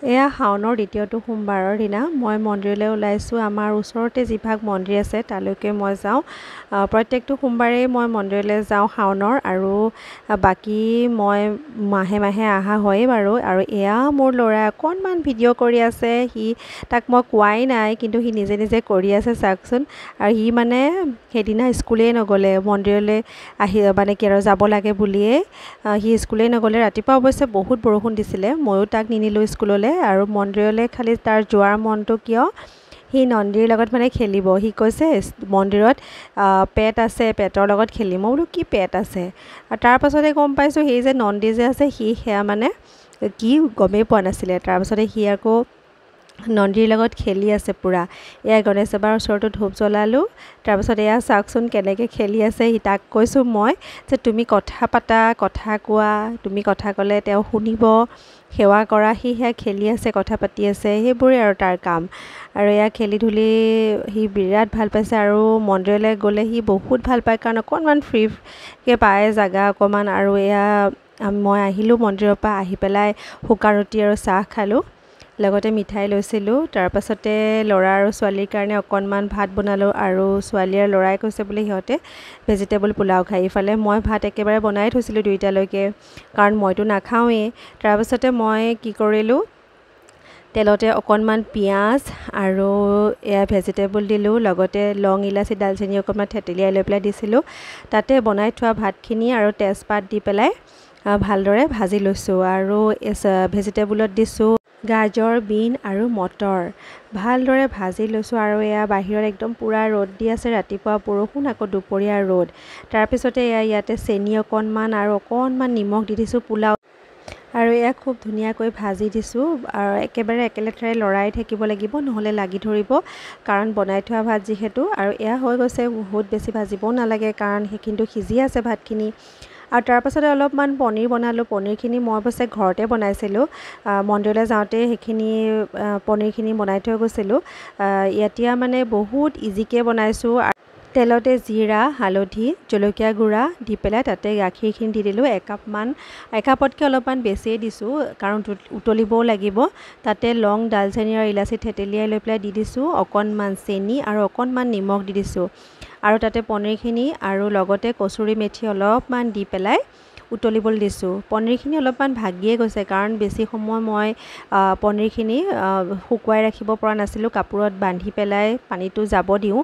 এয়া শাওনৰ দ্বিতীয়টো সোমবাৰৰ দিনা মই মন্দিৰলৈ ওলাইছোঁ। আমাৰ ওচৰতে যিভাগ মন্দিৰ আছে তালৈকে মই যাওঁ। প্ৰত্যেকটো সোমবাৰেই মই মন্দিৰলৈ যাওঁ শাওনৰ, আৰু বাকী মই মাহে মাহে অহা হয়েই বাৰু। আৰু এয়া মোৰ ল'ৰাই অকণমান ভিডিঅ' কৰি আছে। তাক মই কোৱাই নাই, কিন্তু সি নিজে নিজে কৰি আছে, চাওকচোন। আৰু সি মানে সেইদিনা স্কুলেই নগ'লে, মন্দিৰলৈ মানে কি আৰু যাব লাগে বুলিয়েই সি স্কুলেই নগ'লে। ৰাতিপুৱা অৱশ্যে বহুত বৰষুণ দিছিলে, ময়ো তাক নিনিলোঁ স্কুললৈ। আৰু মন্দিৰলৈ খালি তাৰ যোৱাৰ মনটো কিয়, সি নন্দীৰ লগত মানে খেলিব। সি কৈছে মন্দিৰত পেট আছে, পেটৰ লগত খেলিম। মই বোলো কি পেট আছে? আৰু তাৰপাছতে গম পাইছোঁ সেই যে নন্দী যে আছে, সেয়া মানে কি গমেই পোৱা নাছিলে। তাৰপাছতে সি আকৌ নন্দীৰ লগত খেলি আছে পূৰা। এয়া গণেশ বাবাৰ ওচৰতো ধূপ জ্বলালোঁ। তাৰপাছত এয়া চাওকচোন কেনেকৈ খেলি আছে। তাক কৈছোঁ মই যে তুমি কথা পাতা, কথা কোৱা, তুমি কথা ক'লে তেওঁ শুনিব, সেৱা কৰা। সি সেয়া খেলি আছে, কথা পাতি আছে, সেইবোৰেই আৰু তাৰ কাম। আৰু এয়া খেলি ধূলি সি বিৰাট ভাল পাইছে। আৰু মন্দিৰলৈ গ'লে সি বহুত ভাল পায়, কাৰণ অকণমান ফ্ৰীকৈ পায় জেগা অকণমান। আৰু এয়া মই আহিলোঁ মন্দিৰৰ পৰা, আহি পেলাই শুকান ৰুটি আৰু চাহ খালোঁ, লগতে মিঠাই লৈছিলোঁ। তাৰপাছতে ল'ৰা আৰু ছোৱালীৰ কাৰণে অকণমান ভাত বনালোঁ। আৰু ছোৱালী আৰু ল'ৰাই কৈছে বোলে সিহঁতে ভেজিটেবল পোলাও খাই। ইফালে মই ভাত একেবাৰে বনাই থৈছিলোঁ দুইটালৈকে, কাৰণ মইতো নাখাওঁৱেই। তাৰপাছতে মই কি কৰিলোঁ, তেলতে অকণমান পিঁয়াজ আৰু এয়া ভেজিটেবল দিলোঁ, লগতে লং, ইলাচি, দালচেনি অকণমান থেতেলিয়াই লৈ পেলাই দিছিলোঁ। তাতে বনাই থোৱা ভাতখিনি আৰু তেজপাত দি পেলাই ভালদৰে ভাজি লৈছোঁ। আৰু ভেজিটেবলত দিছোঁ গাজৰ, বিন আৰু মটৰ, ভালদৰে ভাজি লৈছোঁ। আৰু এয়া বাহিৰত একদম পূৰা ৰ'দ দি আছে, ৰাতিপুৱা বৰষুণ, আকৌ দুপৰীয়া ৰ'দ। তাৰপিছতে ইয়াতে চেনি অকণমান আৰু অকণমান নিমখ দি দিছোঁ পোলাও, আৰু এয়া খুব ধুনীয়াকৈ ভাজি দিছোঁ। আৰু একেবাৰে একেলেঠাৰে লৰাই থাকিব লাগিব, নহ'লে লাগি ধৰিব, কাৰণ বনাই থোৱা ভাত যিহেতু। আৰু এয়া হৈ গৈছে, বহুত বেছি ভাজিবও নালাগে, কাৰণ সেইখিনিতো সিজি আছে ভাতখিনি। আৰু তাৰপাছতে অলপমান পনীৰ বনালোঁ। পনীৰখিনি মই অৱশ্যে ঘৰতে বনাইছিলোঁ, মন্দিৰলৈ যাওঁতে সেইখিনি পনীৰখিনি বনাই থৈ গৈছিলোঁ। এতিয়া মানে বহুত ইজিকৈ বনাইছোঁ। তেলতে জিৰা, হালধি, জলকীয়া গুড়া দি পেলাই তাতে গাখীৰখিনি দি দিলোঁ। একাপতকৈ অলপমান বেছিয়ে দিছোঁ, কাৰণ উতলিবও লাগিব। তাতে লং, দালচেনি আৰু ইলাচি থেতেলিয়াই লৈ পেলাই দি দিছোঁ, অকণমান চেনি আৰু অকণমান নিমখ দি দিছোঁ। আৰু তাতে পনীৰখিনি আৰু লগতে কচুৰি মেথি অলপমান দি পেলাই উতলিবলৈ দিছোঁ। পনীৰখিনি অলপমান ভাগিয়ে গৈছে, কাৰণ বেছি সময় মই পনীৰখিনি শুকুৱাই ৰাখিব পৰা নাছিলোঁ, কাপোৰত বান্ধি পেলাই পানীটো যাব দিওঁ।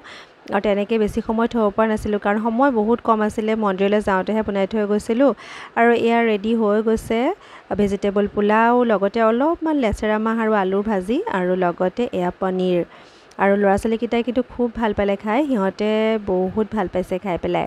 আৰু তেনেকৈ বেছি সময় থ'ব পৰা নাছিলোঁ, কাৰণ সময় বহুত কম আছিলে, মন্দিৰলৈ যাওঁতেহে বনাই থৈ গৈছিলোঁ। আৰু এয়া ৰেডি হৈ গৈছে ভেজিটেবল পোলাও, লগতে অলপমান লেচেৰা মাহ আৰু আলুৰ ভাজি, আৰু লগতে এয়া পনীৰ। আৰু ল'ৰা ছোৱালীকেইটাই কিন্তু খুব ভাল পালে খাই, সিহঁতে বহুত ভাল পাইছে খাই পেলাই।